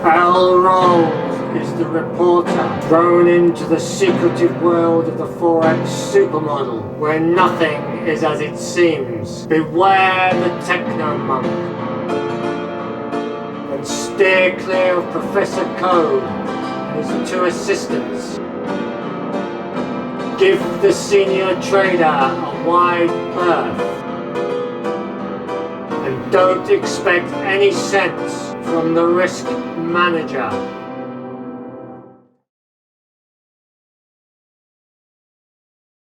Bell rolls is the reporter thrown into the secretive world of the Forex Super Model, where nothing is as it seems. Beware the techno-monk, and steer clear of Professor Code and his two assistants. Give the senior trader a wide berth, and don't expect any sense from the risk manager.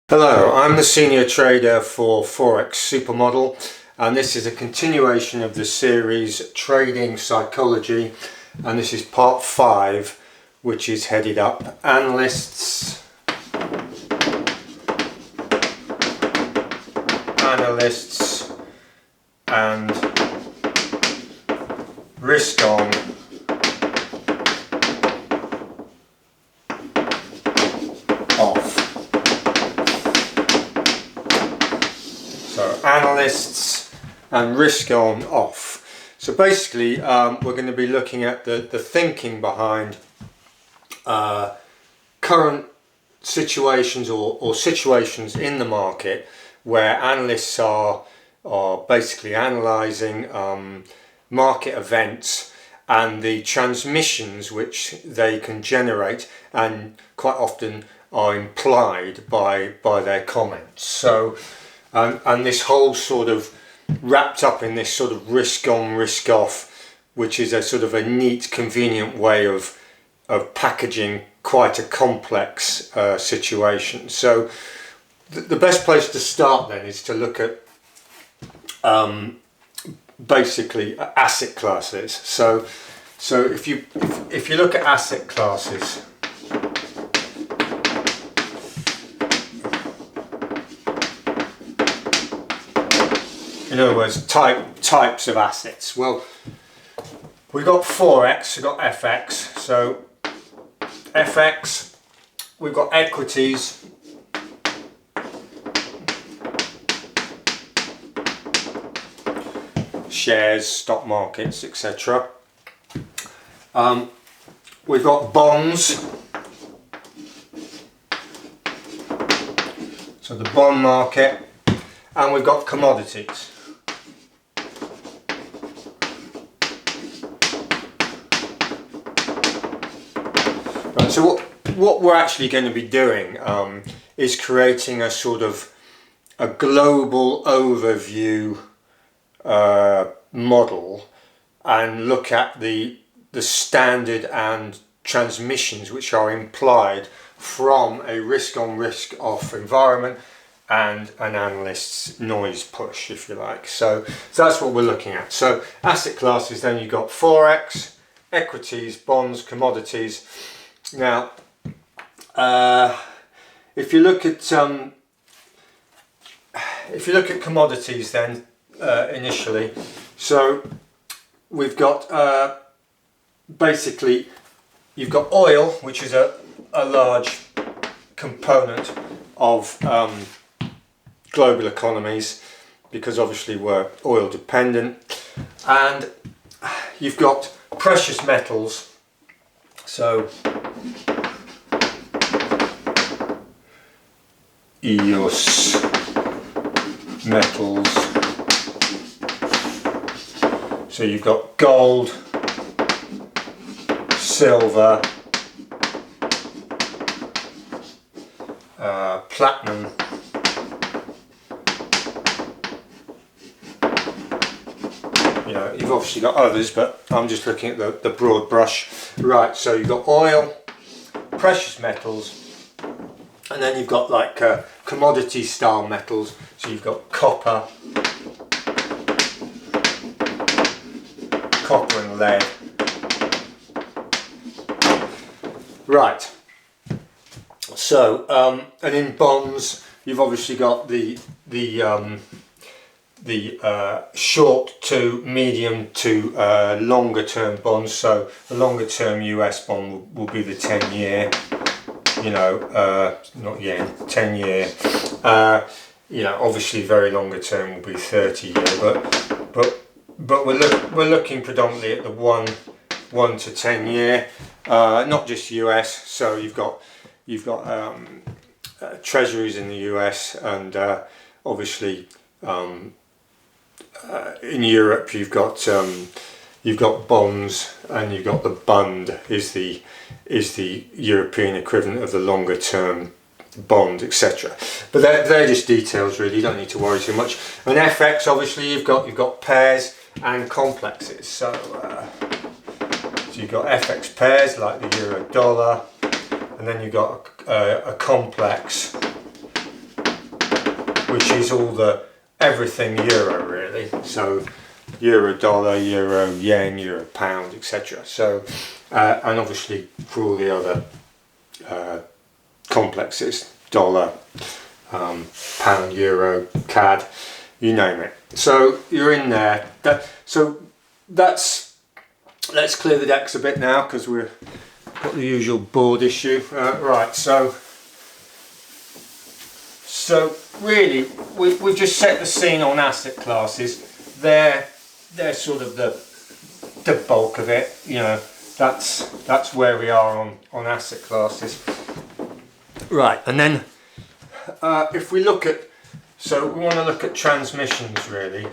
Hello, I'm the senior trader for Forex Super Model, and this is a continuation of the series Trading Psychology, and this is part 5, which is headed up Analysts, and Risk On, Off. So Analysts and Risk On, Off. So basically we're going to be looking at the thinking behind current situations or situations in the market where analysts are basically analysing market events and the transmissions which they can generate, and quite often are implied by their comments. So and this whole sort of wrapped up in this sort of risk on, risk off, which is a sort of a neat, convenient way of packaging quite a complex situation. So the best place to start then is to look at basically asset classes. So if you look at asset classes, in other words, types of assets. Well, we've got Forex, we've got FX. So FX, we've got equities, shares, stock markets, etc. We've got bonds, so the bond market, and we've got commodities. Right, so what we're actually going to be doing is creating a sort of a global overview model and look at the standard and transmissions which are implied from a risk on, risk off environment and an analyst's noise push, if you like. So that's what we're looking at. So asset classes, then you've got Forex, equities, bonds, commodities. Now if you look at commodities then initially, so we've got basically you've got oil, which is a large component of global economies, because obviously we're oil dependent, and you've got precious metals, so EOS metals. So you've got gold, silver, platinum, you know, you've obviously got others, but I'm just looking at the broad brush. Right, so you've got oil, precious metals, and then you've got like commodity style metals. So you've got copper and lead. Right. So and in bonds, you've obviously got the short to medium to longer term bonds. So the longer term US bond will be the 10-year, you know, not yen, 10-year. You know, obviously very longer term will be 30-year, but we're looking predominantly at the 1 1 to 10 year, not just US. So you've got treasuries in the US, and obviously in Europe you've got bonds, and you've got the Bund is the European equivalent of the longer term bond, etc. But they're just details really. You don't need to worry too much. And FX, obviously you've got pairs and complexes. So you've got FX pairs like the euro dollar, and then you've got a complex, which is everything euro really. So euro dollar, euro yen, euro pound, etc. So and obviously for all the other complexes, dollar, pound, euro, CAD, you name it. So you're in there. Let's clear the decks a bit now, because we've got the usual board issue. Right, so really we've just set the scene on asset classes. They're sort of the bulk of it, you know. That's where we are on asset classes. Right, and then if we look at, so we want to look at transmissions really.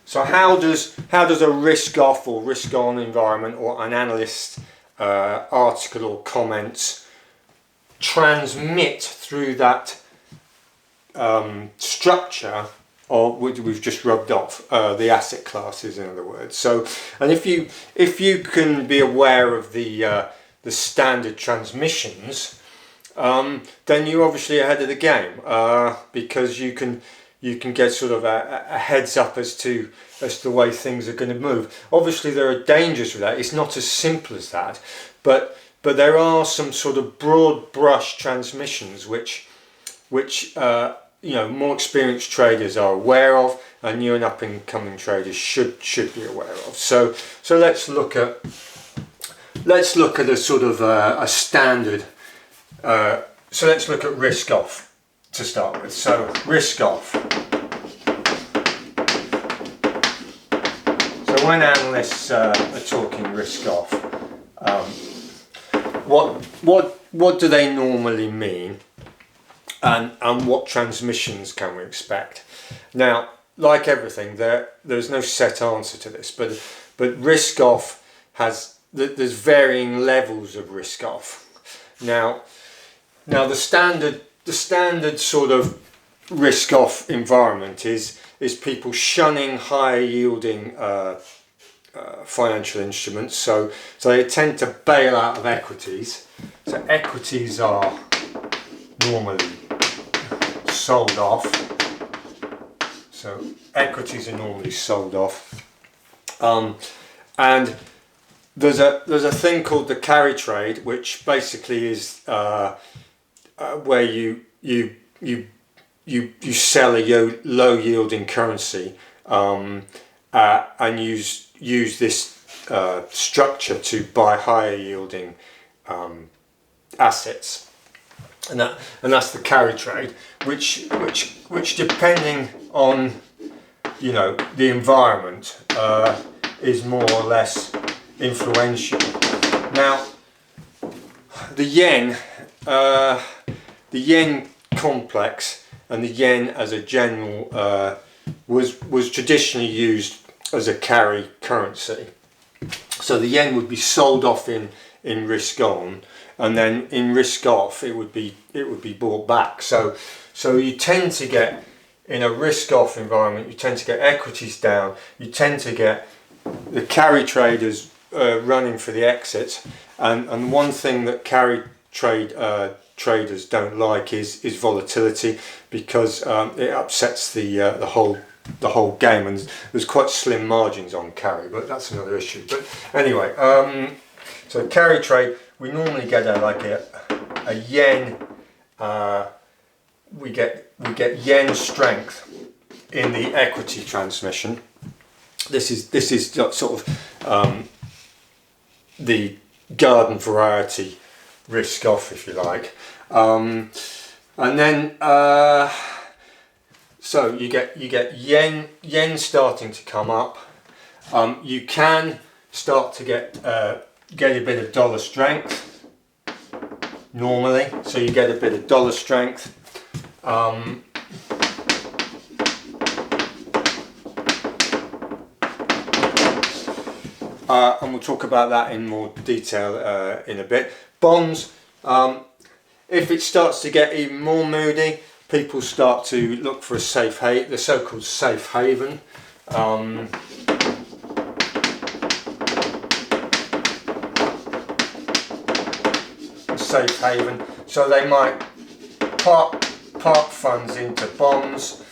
So how does a risk off or risk on environment, or an analyst article or comments, transmit through that structure of which we've just rubbed off, the asset classes, in other words. So, and if you can be aware of the standard transmissions, then you're obviously ahead of the game, because you can get sort of a heads up as to the way things are going to move. Obviously there are dangers with that. It's not as simple as that, but there are some sort of broad brush transmissions which you know, more experienced traders are aware of, and new and up and coming traders should be aware of. So let's look at a sort of a standard. So let's look at risk off to start with. So risk off. So when analysts are talking risk off, what do they normally mean? And what transmissions can we expect? Now, like everything, there's no set answer to this, but risk off there's varying levels of risk off. Now the standard sort of risk off environment is people shunning higher yielding financial instruments. So they tend to bail out of equities. So equities are normally sold off. So equities are normally sold off, and there's a thing called the carry trade, which basically is where you sell a low yielding currency, and use this structure to buy higher yielding assets. And that's the carry trade, which depending on, you know, the environment, is more or less influential. Now, the yen complex and the yen as a general was traditionally used as a carry currency. So the yen would be sold off in risk on, and then in risk off it would be bought back. So you tend to get, in a risk off environment, you tend to get equities down, you tend to get the carry traders running for the exit, and one thing that carry trade traders don't like is volatility, because it upsets the whole game, and there's quite slim margins on carry, but that's another issue. But anyway, so carry trade, we normally get a yen. We get yen strength in the equity transmission. This is sort of the garden variety risk off, if you like, and then So you get yen starting to come up. You can start to get a bit of dollar strength normally, so you get a bit of dollar strength. And we'll talk about that in more detail in a bit. Bonds, if it starts to get even more moody, people start to look for a safe haven, the so-called safe haven. Safe haven. So they might park funds into bonds.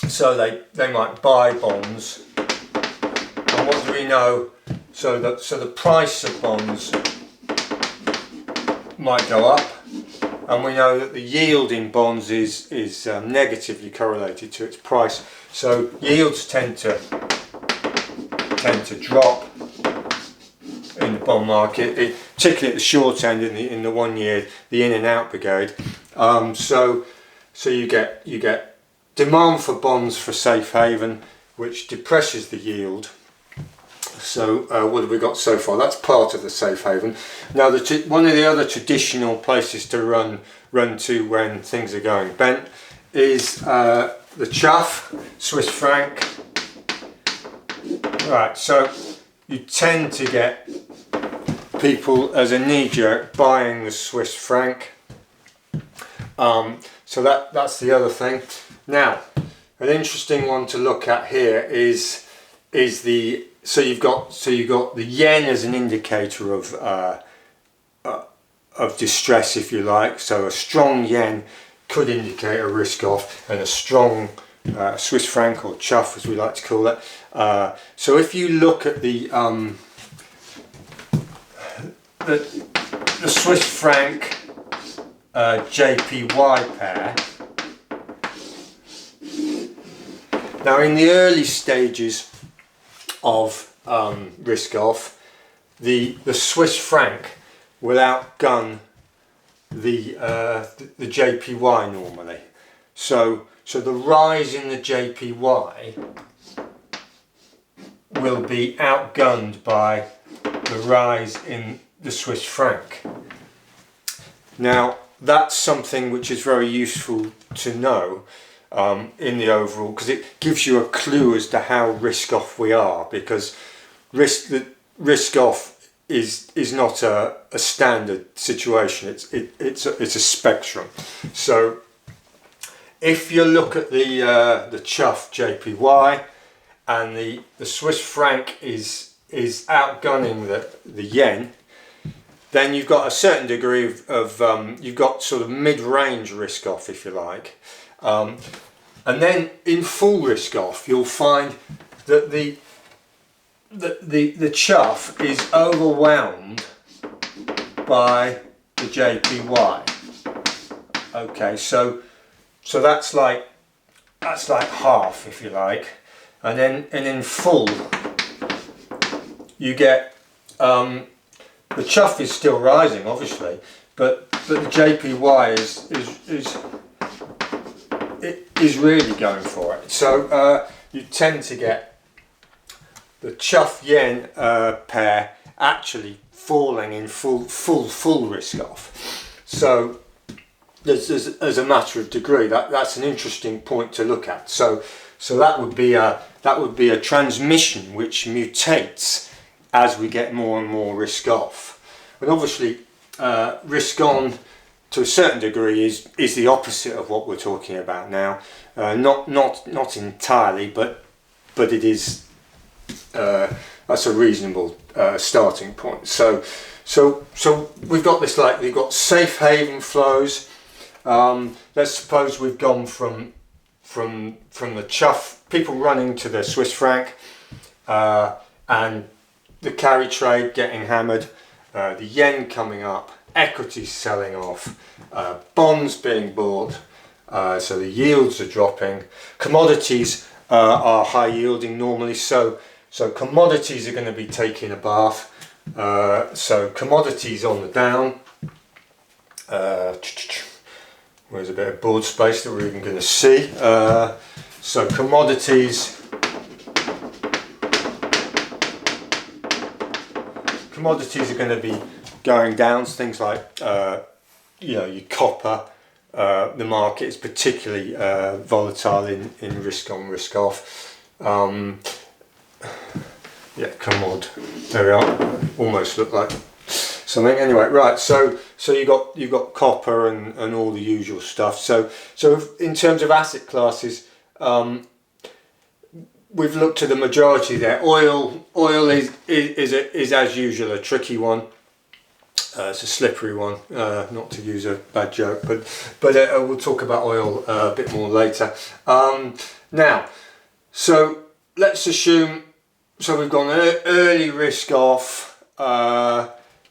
So they might buy bonds. And what do we know? So the price of bonds might go up, and we know that the yield in bonds is negatively correlated to its price. So yields tend to drop in the bond market, particularly at the short end in the 1 year, the in and out brigade. So you get demand for bonds for safe haven, which depresses the yield. So what have we got so far? That's part of the safe haven. Now one of the other traditional places to run to when things are going bent is the chuff, Swiss franc. Right, so you tend to get people as a knee-jerk buying the Swiss franc. So that's the other thing. Now, an interesting one to look at here is the so you've got the yen as an indicator of distress, if you like. So a strong yen could indicate a risk off, and a strong Swiss franc, or chuff as we like to call it. So if you look at the Swiss franc JPY pair. Now in the early stages of risk off, the Swiss franc will outgun the JPY normally. So the rise in the JPY will be outgunned by the rise in the Swiss franc. Now that's something which is very useful to know in the overall, because it gives you a clue as to how risk off we are, because risk off is not a standard situation. It's a spectrum. So if you look at the chuff JPY and the Swiss franc is outgunning the yen, then you've got a certain degree of you've got sort of mid-range risk off, if you like. And then in full risk off, you'll find that the chuff is overwhelmed by the JPY. Okay, so that's like half, if you like, and then in full you get the chuff is still rising, obviously, but the JPY is really going for it. So you tend to get the chuff yen pair actually falling in full risk off. So as a matter of degree, that's an interesting point to look at. So that would be a transmission which mutates as we get more and more risk off. And obviously risk on to a certain degree is the opposite of what we're talking about now. Not entirely, but it is that's a reasonable starting point. So we've got this, like, we've got safe haven flows. Let's suppose we've gone from the chuff, people running to the Swiss franc, and the carry trade getting hammered, the yen coming up, equities selling off, bonds being bought, so the yields are dropping. Commodities are high yielding normally, so commodities are going to be taking a bath. So commodities on the down. There's a bit of board space that we're even going to see. So commodities are going to be going down. So things like your copper. The market is particularly volatile in risk on, risk off. Commod. There we are. Almost look like something. Anyway, right. So you've got copper and all the usual stuff. So in terms of asset classes, we've looked at the majority there. Oil is as usual a tricky one. It's a slippery one, not to use a bad joke, but we'll talk about oil a bit more later. Now, so let's assume, so we've gone early risk off,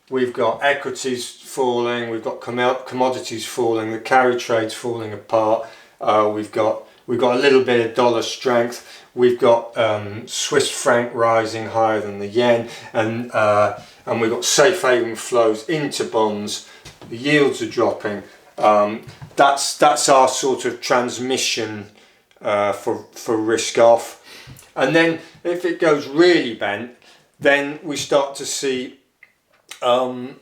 we've got equities falling, we've got commodities falling, the carry trade's falling apart, we've got a little bit of dollar strength, we've got Swiss franc rising higher than the yen, and we've got safe haven flows into bonds. The yields are dropping. That's our sort of transmission for risk off. And then if it goes really bent, then we start to see. Well,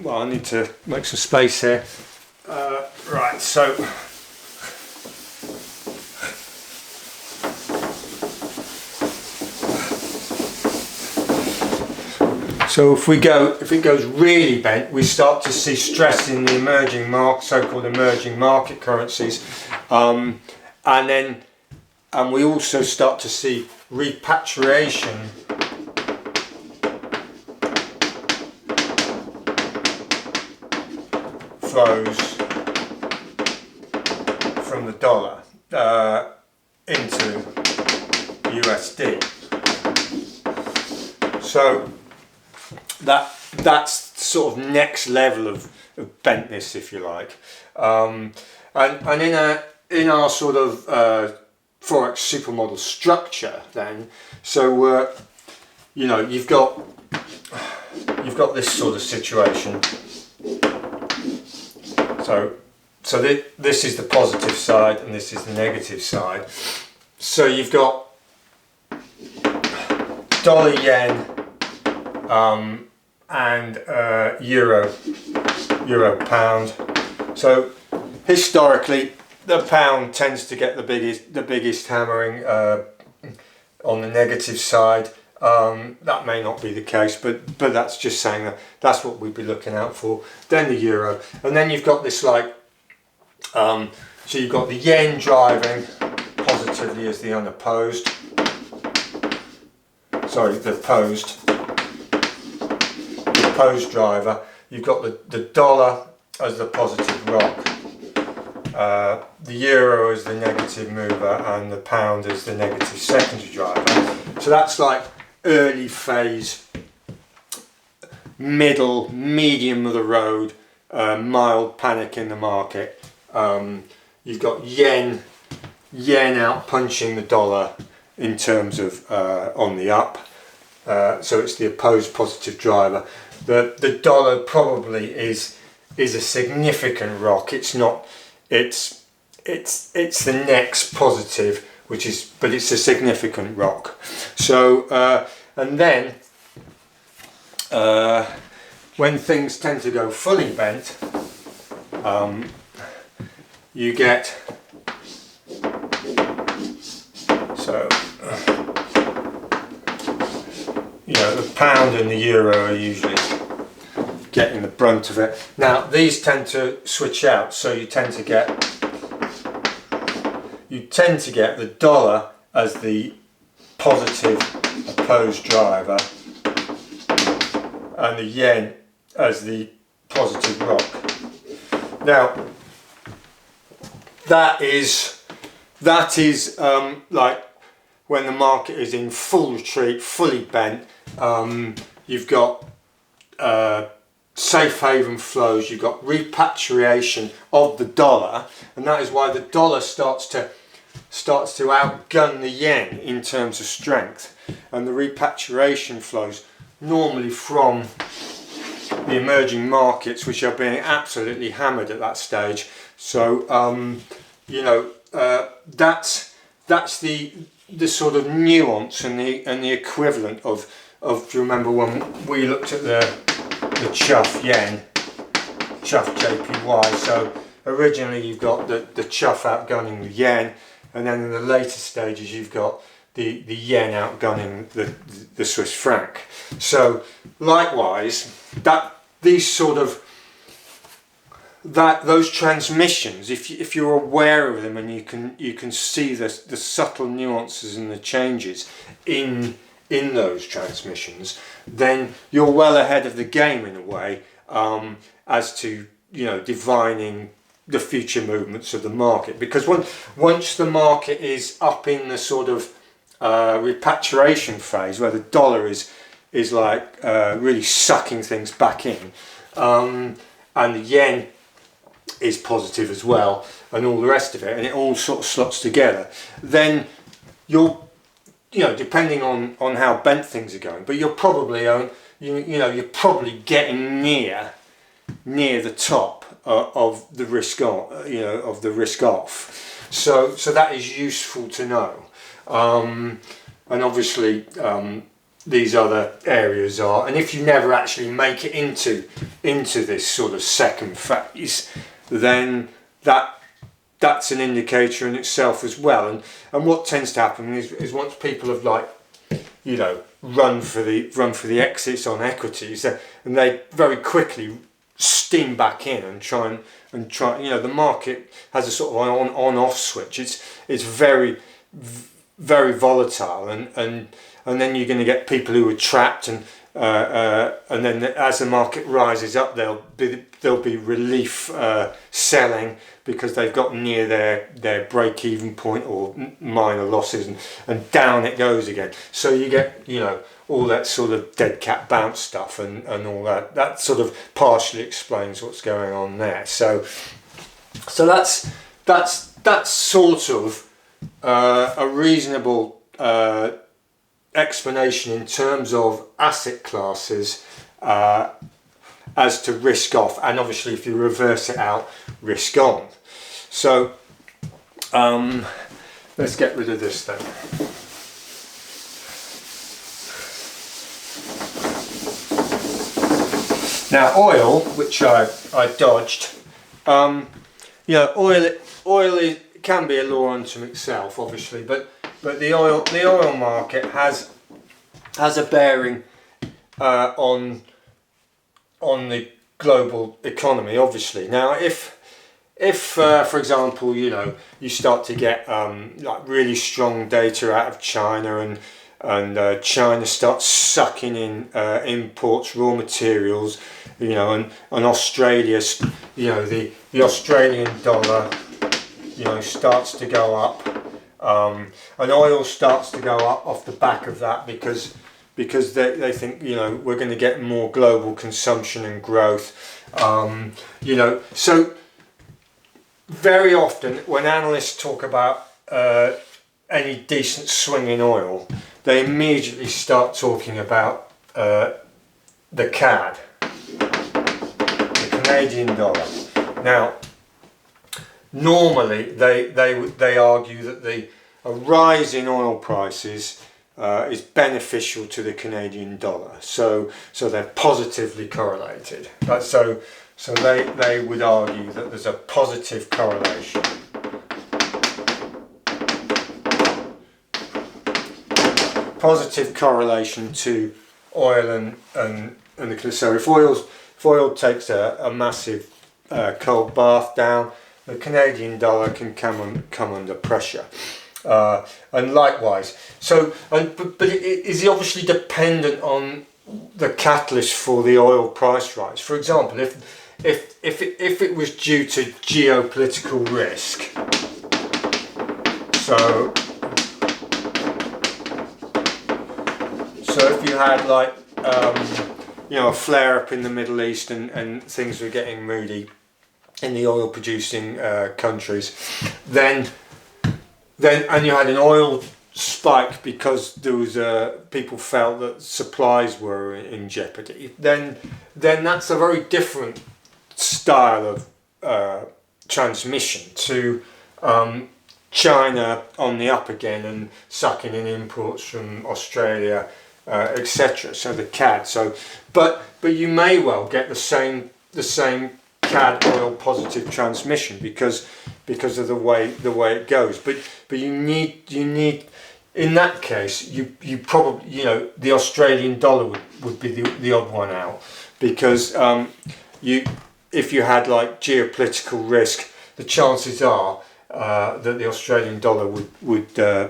I need to make some space here. Right, so. So if it goes really bent, we start to see stress in the so-called emerging market currencies, and we also start to see repatriation flows from the dollar into USD. So that's sort of next level of bentness, if you like, and in our sort of Forex Super Model structure, then so you've got this sort of situation. So this is the positive side and this is the negative side. So you've got dollar yen. And euro pound. So historically, the pound tends to get the biggest hammering on the negative side. That may not be the case, but that's just saying that's what we'd be looking out for. Then the euro, and then you've got this so you've got the yen driving positively as the unopposed. Sorry, the opposed driver. You've got the dollar as the positive rock, the euro as the negative mover, and the pound as the negative secondary driver. So that's like early phase, medium of the road, mild panic in the market. You've got yen out punching the dollar in terms of on the up. So it's the opposed positive driver. The dollar probably is a significant rock. It's not. It's the next positive, but it's a significant rock. So and then when things tend to go fully bent, you get the pound and the euro are usually getting the brunt of it. Now these tend to switch out, so you tend to get the dollar as the positive opposed driver and the yen as the positive rock. Now that is like when the market is in full retreat, fully bent. You've got safe haven flows, you've got repatriation of the dollar, and that is why the dollar starts to outgun the yen in terms of strength, and the repatriation flows normally from the emerging markets, which are being absolutely hammered at that stage. So you know, that's the sort of nuance and the equivalent of do you remember when we looked at the chuff yen, chuff JPY? So originally you've got the chuff outgunning the yen, and then in the later stages you've got the yen outgunning the Swiss franc. So likewise, those transmissions, if you're aware of them and you can see the subtle nuances and the changes in those transmissions, then you're well ahead of the game in a way, as to, you know, divining the future movements of the market. Because once the market is up in the sort of repatriation phase where the dollar is like really sucking things back in, and the yen is positive as well, and all the rest of it, and it all sort of slots together, then you're, you know, depending on how bent things are going, but you're probably you're probably getting near the top of the risk on, you know, of the risk off. So that is useful to know, and obviously these other areas are, and if you never actually make it into this sort of second phase, then that's an indicator in itself as well. And what tends to happen is once people have, like, you know, run for the exits on equities, and they very quickly steam back in and try, you know, the market has a sort of on-off switch. It's very volatile, and then you're going to get people who are trapped, and then as the market rises up, there'll be relief selling because they've got near their break-even point or minor losses, and down it goes again. So you get, you know, all that sort of dead cat bounce stuff and all that. That sort of partially explains what's going on there. So that's sort of a reasonable explanation in terms of asset classes as to risk off, and obviously if you reverse it out, risk on. So let's get rid of this then. Now oil, which I dodged, you know, oil can be a law unto itself, obviously, but the oil market has a bearing on the global economy, obviously. Now, if for example, you know, you start to get like really strong data out of China, and China starts sucking in imports, raw materials, you know, and Australia, you know, the Australian dollar, you know, starts to go up, and oil starts to go up off the back of that, because they think, you know, we're going to get more global consumption and growth, you know. So very often when analysts talk about any decent swing in oil, they immediately start talking about the CAD, the Canadian dollar. Now, normally they argue that a rise in oil prices is beneficial to the Canadian dollar, so they're positively correlated. So they would argue that there's a positive correlation. Positive correlation to oil and the, so if oil takes a massive cold bath down, the Canadian dollar can come under pressure. And likewise, so but it is obviously dependent on the catalyst for the oil price rise. For example, if it was due to geopolitical risk, so if you had, like, you know, a flare up in the Middle East, and things were getting moody in the oil producing countries, then and you had an oil spike because there was people felt that supplies were in jeopardy, then that's a very different style of transmission to China on the up again and sucking in imports from Australia, etc. So the CAD. So, but you may well get the same CAD oil positive transmission because of the way it goes. But you need in that case you probably the Australian dollar would be the odd one out because if you had like geopolitical risk, the chances are that the Australian dollar would go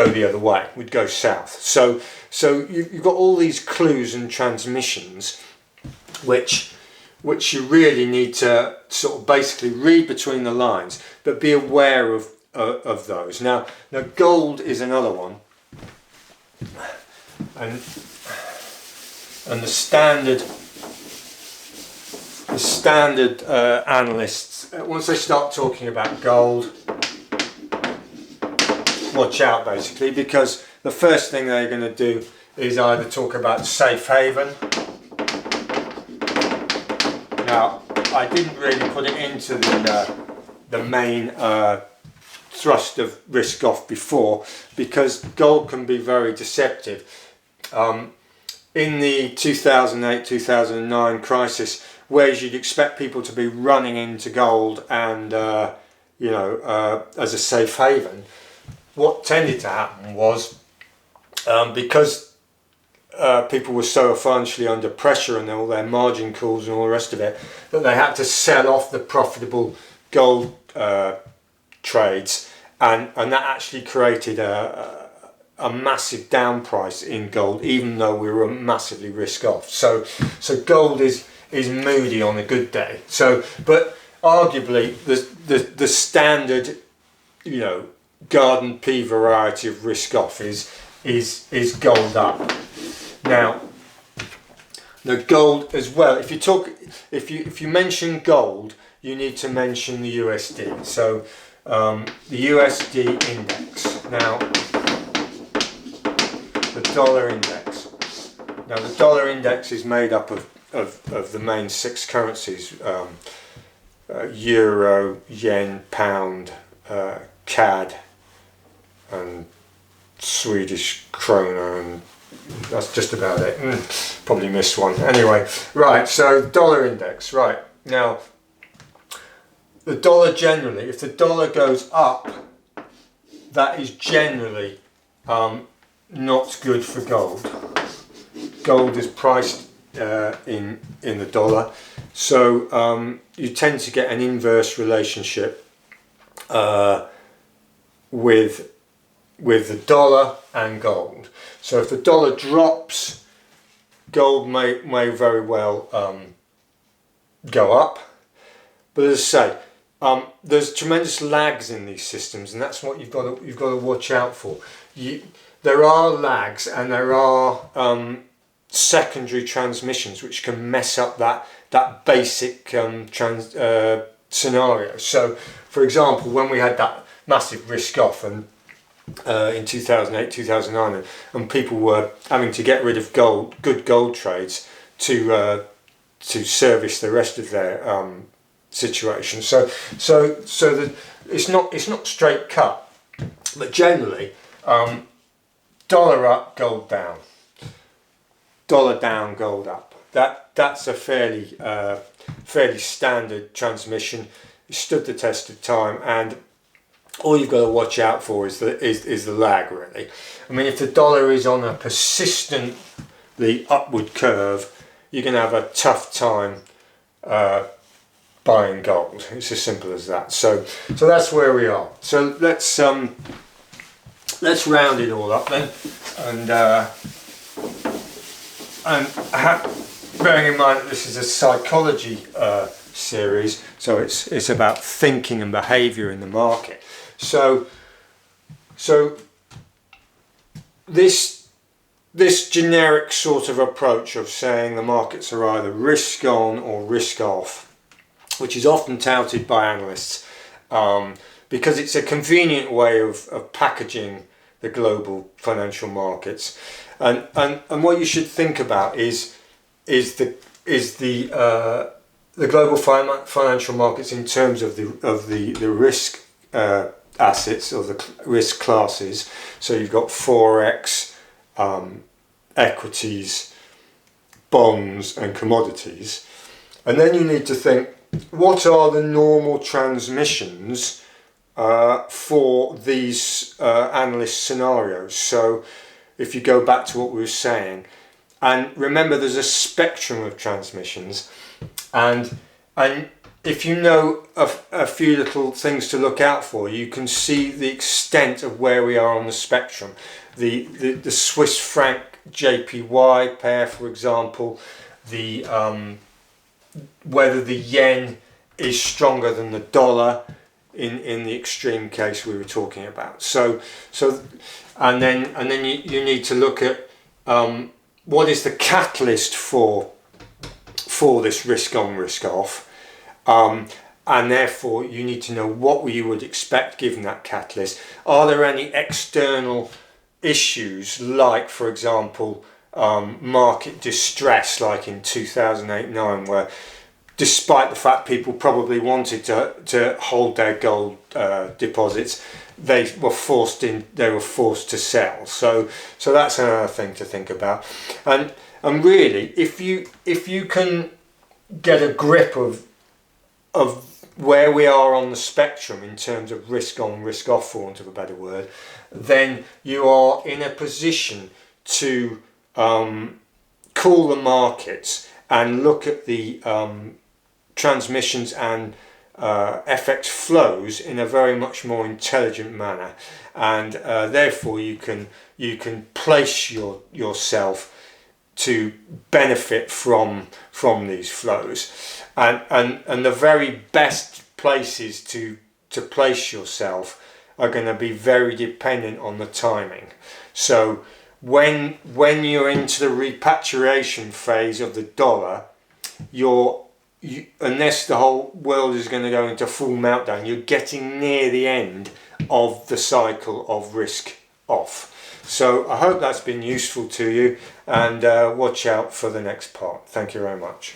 the other way, would go south. So you've got all these clues and transmissions, which you really need to sort of basically read between the lines, but be aware of those. Now gold is another one, and the standard analysts, once they start talking about gold, watch out basically, because the first thing they're going to do is either talk about safe haven. Now, I didn't really put it into the main thrust of risk off before, because gold can be very deceptive. In the 2008-2009 crisis, whereas you'd expect people to be running into gold and as a safe haven, what tended to happen was because people were so financially under pressure and all their margin calls and all the rest of it, that they had to sell off the profitable gold trades, and that actually created a massive down price in gold, even though we were massively risk off. So gold is moody on a good day. But arguably the standard, garden pea variety of risk off is gold up. Now, the gold as well. If you mention gold, you need to mention the USD. So the USD index. Now, the dollar index. Now, the dollar index is made up of the main 6 currencies: euro, yen, pound, CAD, and Swedish krona, and that's just about it. Probably missed one. Anyway, right, so dollar index. Right, now, the dollar generally, if the dollar goes up, that is generally not good for gold. Gold is priced in the dollar, so you tend to get an inverse relationship with the dollar and gold. So if the dollar drops, gold may very well go up. But as I say, there's tremendous lags in these systems, and that's what you've got to watch out for. There are lags, and there are secondary transmissions which can mess up that basic scenario. So, for example, when we had that massive risk off and in 2008, 2009, and people were having to get rid of good gold trades to service the rest of their situation. So that it's not straight cut, but generally, dollar up, gold down, dollar down, gold up. That's a fairly standard transmission. It stood the test of time, and all you've got to watch out for is the lag, really. I mean, if the dollar is on a persistently upward curve, you're going to have a tough time buying gold. It's as simple as that. So that's where we are. So let's round it all up then, and bearing in mind that this is a psychology series, so it's about thinking and behaviour in the market. So this generic sort of approach of saying the markets are either risk on or risk off, which is often touted by analysts, because it's a convenient way of packaging the global financial markets, and what you should think about is the the global financial markets in terms of the risk assets, or the risk classes. So you've got Forex, equities, bonds and commodities. And then you need to think, what are the normal transmissions for these analyst scenarios? So if you go back to what we were saying, and remember there's a spectrum of transmissions, and if you know a few little things to look out for, you can see the extent of where we are on the spectrum. The Swiss franc JPY pair, for example, the whether the yen is stronger than the dollar in the extreme case we were talking about. So and then you need to look at what is the catalyst for this risk on, risk off, and therefore you need to know what you would expect given that catalyst. Are there any external issues, like for example market distress, like in 2008-9, where despite the fact people probably wanted to hold their gold deposits, they were forced to sell. So that's another thing to think about. And really, if you can get a grip of where we are on the spectrum in terms of risk on, risk off, for want of a better word, then you are in a position to call the markets and look at the transmissions and FX flows in a very much more intelligent manner, and therefore you can place yourself to benefit from these flows, and the very best places to place yourself are going to be very dependent on the timing. So when you're into the repatriation phase of the dollar, unless the whole world is going to go into full meltdown, you're getting near the end of the cycle of risk off. So I hope that's been useful to you, and watch out for the next part. Thank you very much.